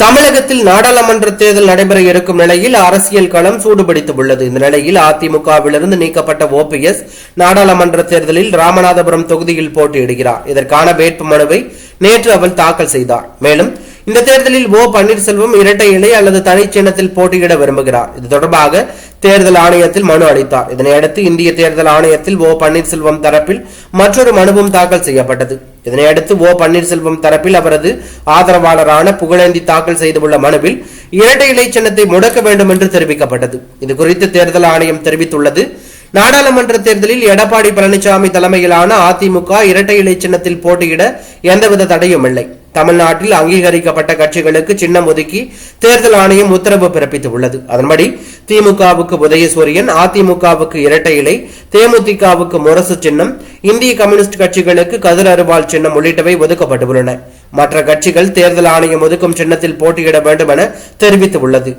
தமிழகத்தில் நாடாளுமன்ற தேர்தல் நடைபெற இருக்கும் நிலையில் அரசியல் களம் சூடுபிடித்துள்ளது. இந்த நிலையில் அதிமுகவிலிருந்து நீக்கப்பட்ட ஓபிஎஸ் நாடாளுமன்ற தேர்தலில் ராமநாதபுரம் தொகுதியில் போட்டியிடுகிறார். இதற்கான வேட்பு மனுவை நேற்று அவர் தாக்கல் செய்தார். மேலும் இந்த தேர்தலில் ஓ பன்னீர்செல்வம் இரட்டை இலை அல்லது தனி சின்னத்தில் போட்டியிட விரும்புகிறார். இது தொடர்பாக தேர்தல் ஆணையத்தில் மனு அளித்தார். இதனையடுத்து இந்திய தேர்தல் ஆணையத்தில் ஓ பன்னீர்செல்வம் தரப்பில் மற்றொரு மனுவும் தாக்கல் செய்யப்பட்டது. இதனையடுத்து ஓ பன்னீர்செல்வம் தரப்பில் அவரது ஆதரவாளரான புகழேந்தி தாக்கல் செய்துள்ள மனுவில் இரட்டை இலை சின்னத்தை முடக்க வேண்டும் என்று தெரிவிக்கப்பட்டது. இதுகுறித்து தேர்தல் ஆணையம் தெரிவித்துள்ளது. நாடாளுமன்ற தேர்தலில் எடப்பாடி பழனிசாமி தலைமையிலான அதிமுக இரட்டை இலை சின்னத்தில் போட்டியிட எந்தவித தடையும் இல்லை. தமிழ்நாட்டில் அங்கீகரிக்கப்பட்ட கட்சிகளுக்கு சின்னம் ஒதுக்கி தேர்தல் ஆணையம் உத்தரவு பிறப்பித்துள்ளது. அதன்படி திமுகவுக்கு உதயசூரியன், அதிமுகவுக்கு இரட்டை இலை, தேமுதிகவுக்கு முரசு சின்னம், இந்திய கம்யூனிஸ்ட் கட்சிகளுக்கு கதிர் அருவாள் சின்னம் உள்ளிட்டவை ஒதுக்கப்பட்டுள்ளன. மற்ற கட்சிகள் தேர்தல் ஆணையம் ஒதுக்கும் சின்னத்தில் போட்டியிட வேண்டும் என தெரிவித்துள்ளது.